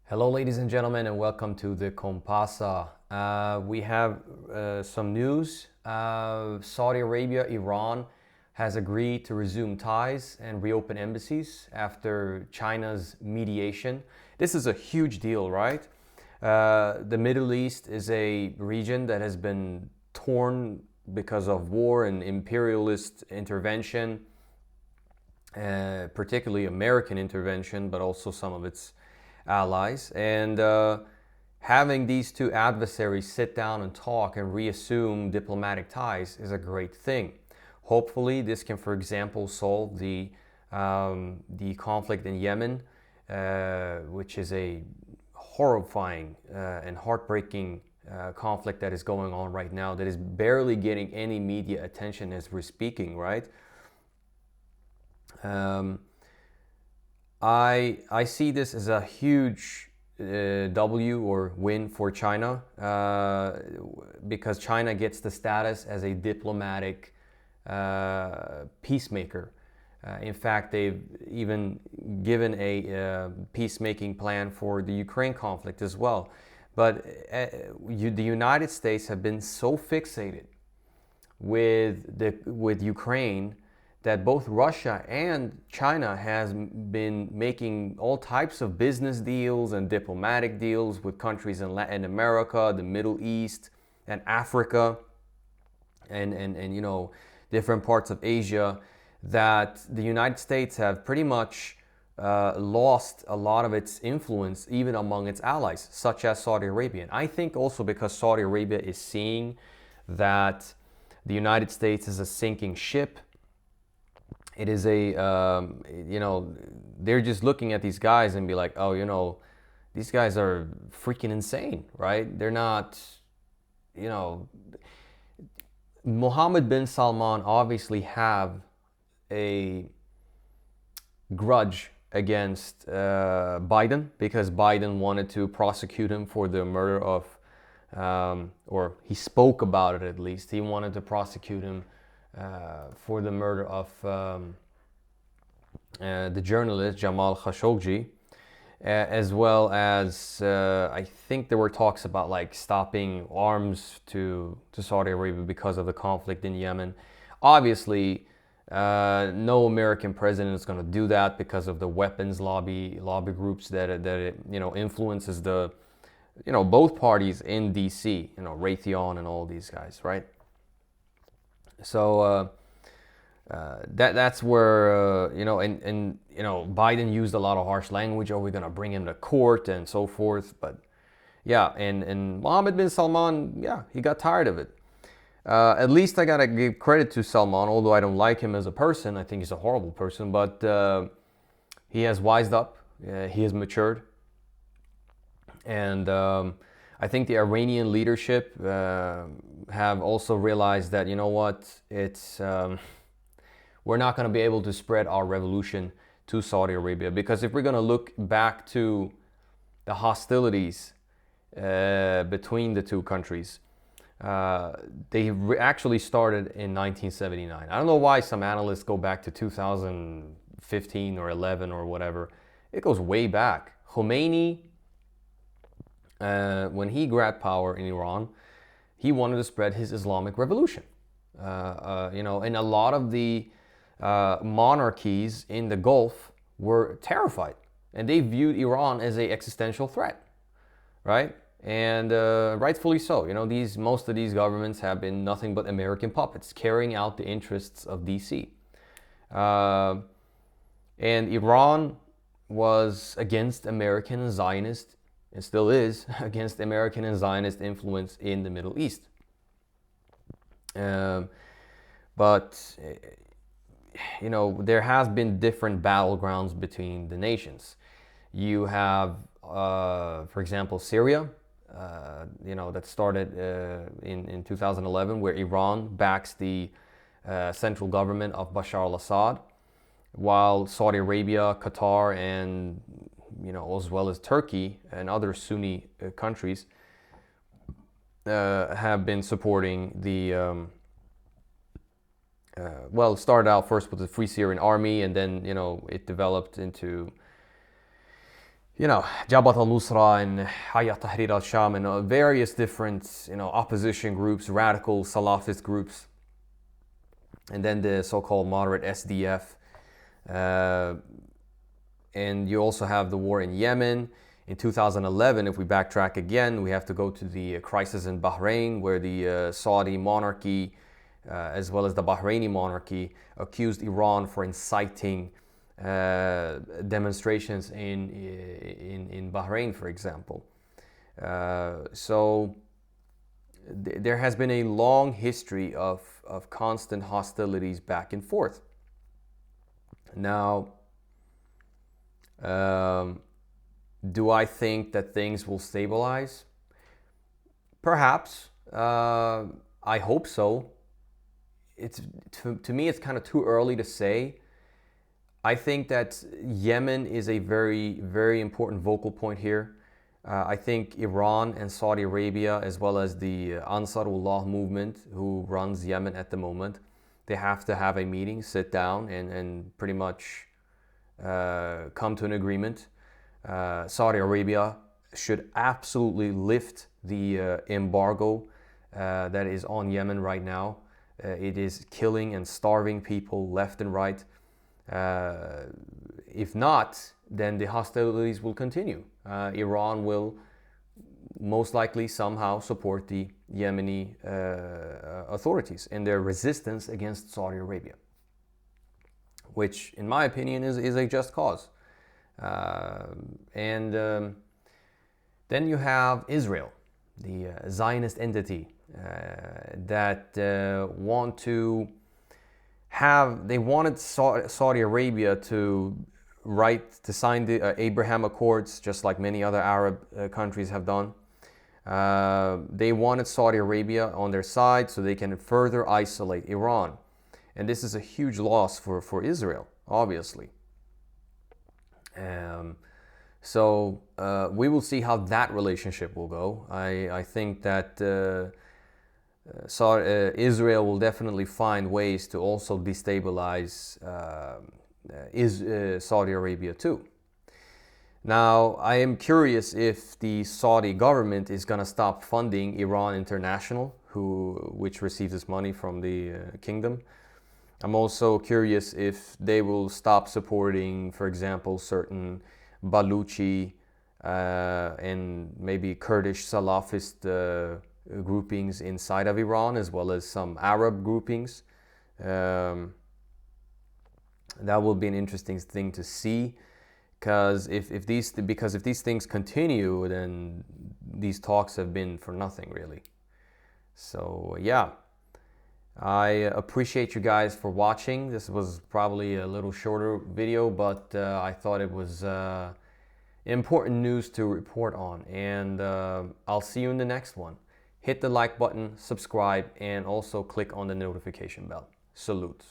Hello, ladies and gentlemen, and welcome to the Compasa. We have some news. Saudi Arabia, Iran has agreed to resume ties and reopen embassies after China's mediation. This is a huge deal, right? The Middle East is a region that has been torn because of war and imperialist intervention, particularly American intervention, but also some of its allies. And having these two adversaries sit down and talk and reassume diplomatic ties is a great thing. Hopefully, this can, for example, solve the conflict in Yemen, which is a horrifying and heartbreaking conflict that is going on right now, that is barely getting any media attention as we're speaking, right? I see this as a huge W or win for China because China gets the status as a diplomatic peacemaker. In fact, they've even given a peacemaking plan for the Ukraine conflict as well. But the United States have been so fixated with Ukraine that both Russia and China has been making all types of business deals and diplomatic deals with countries in Latin America, the Middle East, and Africa, and you know, different parts of Asia, that the United States have pretty much lost a lot of its influence even among its allies, such as Saudi Arabia. And I think also because Saudi Arabia is seeing that the United States is a sinking ship. It is they're just looking at these guys and be like, oh, these guys are freaking insane, right? They're not, Mohammed bin Salman obviously have a grudge against Biden because Biden wanted to prosecute him for the murder of, or he spoke about it at least. He wanted to prosecute him for the murder of the journalist Jamal Khashoggi, as well as I think there were talks about like stopping arms to Saudi Arabia because of the conflict in Yemen. Obviously, no American president is going to do that because of the weapons lobby groups that influences the both parties in DC, Raytheon and all these guys, right? So that's where Biden used a lot of harsh language. Are we gonna bring him to court and so forth? But yeah, and Mohammed bin Salman, yeah, he got tired of it. At least I gotta give credit to Salman, although I don't like him as a person. I think he's a horrible person, but he has wised up. He has matured, and I think the Iranian leadership have also realized that, it's we're not going to be able to spread our revolution to Saudi Arabia, because if we're going to look back to the hostilities between the two countries, they actually started in 1979. I don't know why some analysts go back to 2015 or 11 or whatever. It goes way back. Khomeini, when he grabbed power in Iran, he wanted to spread his Islamic revolution. And a lot of the monarchies in the Gulf were terrified, and they viewed Iran as an existential threat, right? And rightfully so. Most of these governments have been nothing but American puppets carrying out the interests of DC. And Iran was against American and Zionist, and still is, against American and Zionist influence in the Middle East. But there has been different battlegrounds between the nations. You have, for example, Syria, that started in 2011, where Iran backs the central government of Bashar al-Assad, while Saudi Arabia, Qatar, and as well as Turkey and other Sunni countries have been supporting the it started out first with the Free Syrian Army, and then it developed into Jabhat al-Nusra and Hayat Tahrir al-Sham and various different, opposition groups, radical Salafist groups, and then the so-called moderate SDF. And you also have the war in Yemen. In 2011, if we backtrack again, we have to go to the crisis in Bahrain, where the Saudi monarchy, as well as the Bahraini monarchy, accused Iran for inciting demonstrations in Bahrain, for example. So there has been a long history of constant hostilities back and forth. Now, do I think that things will stabilize? Perhaps. I hope so. To me, it's kind of too early to say. I think that Yemen is a very, very important vocal point here. I think Iran and Saudi Arabia, as well as the Ansarullah movement, who runs Yemen at the moment, they have to have a meeting, sit down, and pretty much come to an agreement. Saudi Arabia should absolutely lift the embargo that is on Yemen right now. It is killing and starving people left and right. If not, then the hostilities will continue. Iran will most likely somehow support the Yemeni authorities in their resistance against Saudi Arabia, which in my opinion is a just cause. And then you have Israel, the Zionist entity that wanted Saudi Arabia to sign the Abraham Accords, just like many other Arab countries have done. They wanted Saudi Arabia on their side so they can further isolate Iran. And this is a huge loss for Israel, obviously. So we will see how that relationship will go. I think that Israel will definitely find ways to also destabilize Saudi Arabia too. Now, I am curious if the Saudi government is going to stop funding Iran International, which receives its money from the kingdom. I'm also curious if they will stop supporting, for example, certain Baluchi and maybe Kurdish Salafist groupings inside of Iran, as well as some Arab groupings. That will be an interesting thing to see, because if these things continue, then these talks have been for nothing, really. So yeah, I appreciate you guys for watching. This was probably a little shorter video, but I thought it was important news to report on. And I'll see you in the next one. Hit the like button, subscribe, and also click on the notification bell. Salute.